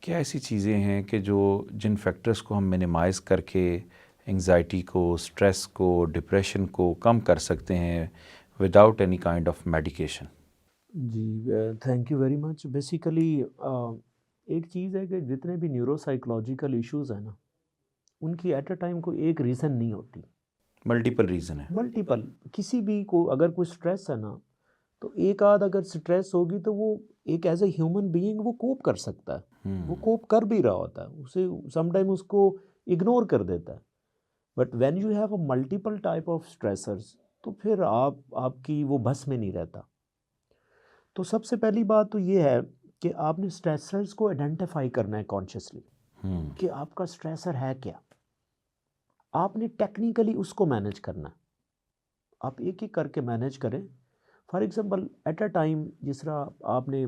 क्या ऐसी चीज़ें हैं कि जो जिन फैक्टर्स को हम मिनिमाइज़ करके एंग्जाइटी को, स्ट्रेस को, डिप्रेशन को कम कर सकते हैं without any kind of medication? जी, thank you very much. Basically एक चीज़ है कि जितने भी न्यूरोसाइकोलॉजिकल इश्यूज़ हैं ना, उनकी एट अ टाइम कोई एक रीज़न नहीं होती। मल्टीपल रीज़न है। मल्टीपल, किसी भी को अगर कोई स्ट्रेस है ना, तो एक आध अगर स्ट्रेस होगी तो वो एक एज ए ह्यूमन बीइंग वो कोप कर सकता है। वो कोप कर भी रहा होता है, उसे समटाइम उसको इग्नोर कर देता है। But when you have a multiple type of stressors, तो फिर आपकी वो बस में नहीं रहता। तो सबसे पहली बात तो ये है कि आपने स्ट्रेसर्स को आइडेंटिफाई करना है कॉन्शियसली हम्म। कि आपका स्ट्रेसर है क्या। आपने टेक्निकली उसको मैनेज करना है। आप एक एक करके मैनेज करें। For example at a time जिस तरह आपने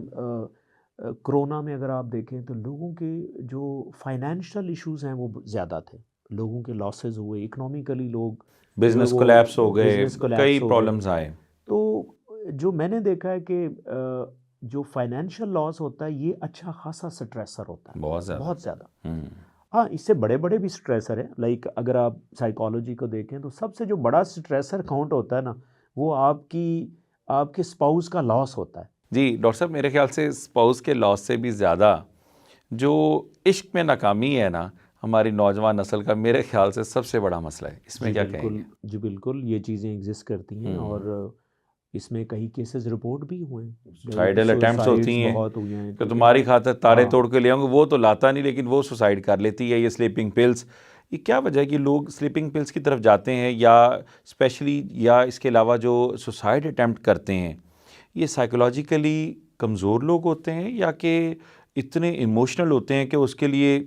कोरोना में अगर आप देखें तो लोगों के जो फाइनेंशियल इश्यूज हैं वो ज़्यादा थे। लोगों के लॉसेस हुए, इकोनॉमिकली लोग जो है बिजनेस कोलैप्स हो वो गए, बिजनेस कई कोलैप्स हो गए। प्रॉब्लम्स आए। तो जो मैंने देखा है कि जो फाइनेंशियल लॉस होता है ये अच्छा खासा स्ट्रेसर होता है, बहुत ज़्यादा। बहुत ज़्यादा। हम्म। हाँ, इससे बड़े बड़े भी स्ट्रेसर हैं। लाइक अगर आप साइकोलॉजी को देखें तो सबसे जो बड़ा स्ट्रेसर काउंट होता है ना, वो आपके स्पाउस का लॉस होता है। जी डॉक्टर साहब, मेरे ख्याल से स्पाउस के लॉस से भी ज़्यादा जो इश्क में नाकामी है ना, हमारी नौजवान नस्ल का मेरे ख्याल से सबसे बड़ा मसला है। इसमें जी क्या बिल्कुल, कहेंगे? जी बिल्कुल, ये चीज़ें एग्जिस्ट करती हैं हम्म। और इसमें कई केसेस रिपोर्ट भी हुए हैं। लाइक सुसाइडल अटेम्प्ट्स होती सुसाइड्स हैं बहुत हुए हैं, कि ठीक है ना। तुम्हारी खातिर तारे हाँ, तोड़ के ले आऊँगा, वो तो लाता नहीं लेकिन वो सुसाइड कर लेती है। ये स्लीपिंग पिल्स, ये क्या वजह है कि लोग स्लीपिंग पिल्स की तरफ जाते हैं, या स्पेशली या इसके अलावा जो सुसाइड अटेम्प्ट करते हैं ये साइकोलॉजिकली कमज़ोर लोग होते हैं या कि इतने इमोशनल होते हैं कि उसके लिए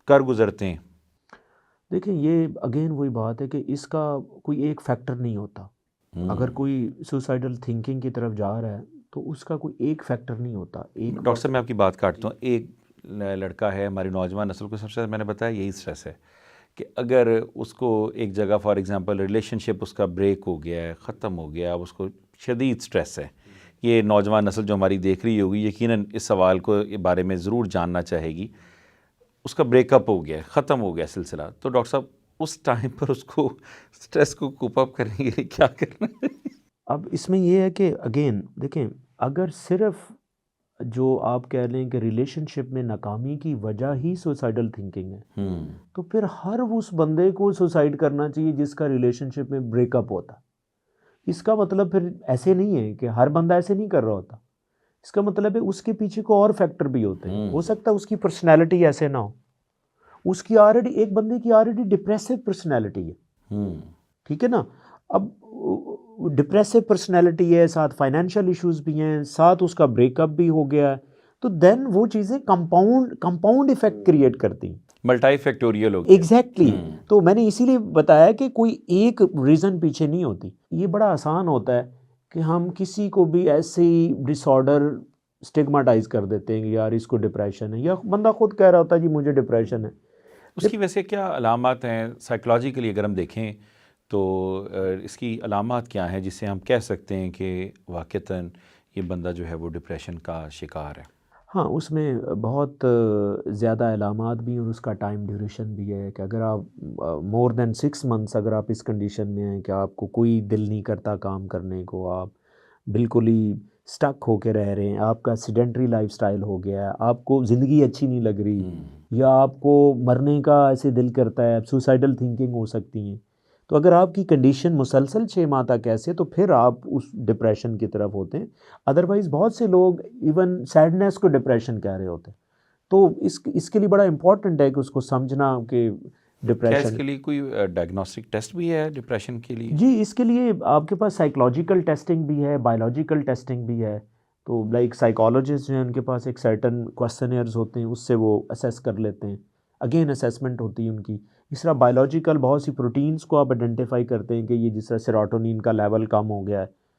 कर गुजरते हैं? देखिए ये अगेन वही बात है कि इसका कोई एक फैक्टर नहीं होता। अगर हम्म। कोई सुसाइडल थिंकिंग की तरफ जा रहा है तो उसका कोई एक फैक्टर नहीं होता। एक डॉक्टर वक्त साहब, मैं आपकी बात काटता जी, हूँ। एक लड़का है, हमारी नौजवान नस्ल को सबसे ज़्यादा मैंने बताया यही स्ट्रेस है कि अगर उसको एक जगह फॉर एग्जांपल रिलेशनशिप उसका ब्रेक हो गया है, ख़त्म हो गया, अब उसको शदीद स्ट्रेस है। ये नौजवान नस्ल जो हमारी देख रही होगी यकीनन इस सवाल को के बारे में ज़रूर जानना चाहेगी। उसका ब्रेकअप हो गया है, ख़त्म हो गया सिलसिला, तो डॉक्टर साहब उस टाइम पर उसको स्ट्रेस को कूप अप करने के लिए क्या करना है? अब इसमें ये है कि अगेन देखें, अगर सिर्फ जो आप कह लें कि रिलेशनशिप में नाकामी की वजह ही सुसाइडल थिंकिंग है, हम्म। तो फिर हर उस बंदे को सुसाइड करना चाहिए जिसका रिलेशनशिप में ब्रेकअप होता। इसका मतलब फिर ऐसे नहीं है कि हर बंदा ऐसे नहीं कर रहा होता। इसका मतलब है उसके पीछे को और फैक्टर भी होते हैं। हो हम्म। सकता है उसकी पर्सनैलिटी ऐसे ना हो। उसकी ऑलरेडी एक बंदे की ऑलरेडी डिप्रेसिव पर्सनैलिटी है, हम्म। ठीक है ना। अब डिप्रेसिव पर्सनैलिटी है, साथ फाइनेंशियल इश्यूज भी हैं, साथ उसका ब्रेकअप भी हो गया है, तो देन वो चीज़ें कंपाउंड कंपाउंड इफेक्ट क्रिएट करती हैं। मल्टी फैक्टोरियल हो गया। एग्जैक्टली हम्म। तो मैंने इसीलिए बताया कि कोई एक रीज़न पीछे नहीं होती। ये बड़ा आसान होता है कि हम किसी को भी ऐसे ही डिसऑर्डर स्टिग्माटाइज कर देते हैं कि यार इसको डिप्रेशन है, या बंदा खुद कह रहा होता है जी मुझे डिप्रेशन है। उसकी वैसे क्या अलामात हैं साइकोलॉजिकली अगर हम देखें तो? इसकी अलामात क्या हैं जिससे हम कह सकते हैं कि वाक़तन ये बंदा जो है वो डिप्रेशन का शिकार है? हाँ, उसमें बहुत ज़्यादा अलामात भी हैं और उसका टाइम ड्यूरेशन भी है कि अगर आप मोर देन 6 मंथ्स अगर आप इस कंडीशन में हैं कि आपको कोई दिल नहीं करता काम करने को, आप बिल्कुल ही स्टक होके रह रहे हैं, आपका सेडेंटरी लाइफ़स्टाइल हो गया है, आपको ज़िंदगी अच्छी नहीं लग रही, हम्म। या आपको मरने का ऐसे दिल करता है, सुसाइडल थिंकिंग हो सकती हैं। तो अगर आपकी कंडीशन मुसलसल 6 माह तक ऐसे, तो फिर आप उस डिप्रेशन की तरफ होते हैं। अदरवाइज़ बहुत से लोग इवन सैडनेस को डिप्रेशन कह रहे होते हैं। तो इसके लिए बड़ा इम्पोर्टेंट है कि उसको समझना कि क्या डिप्रेशन। इसके लिए कोई डायग्नोस्टिक टेस्ट भी है डिप्रेशन के लिए? जी, इसके लिए आपके पास साइकोलॉजिकल टेस्टिंग भी है, बायोलॉजिकल टेस्टिंग भी है। तो लाइक साइकोलॉजिस्ट जो हैं उनके पास एक सर्टेन क्वेश्चनियर्स होते हैं, उससे वो असेस कर लेते हैं। अगेन असेसमेंट होती है उनकी। इस तरह बायोलॉजिकल बहुत सी प्रोटीन्स को आप आइडेंटिफाई करते हैं कि ये जिस तरह सेरोटोनिन का लेवल कम हो गया है,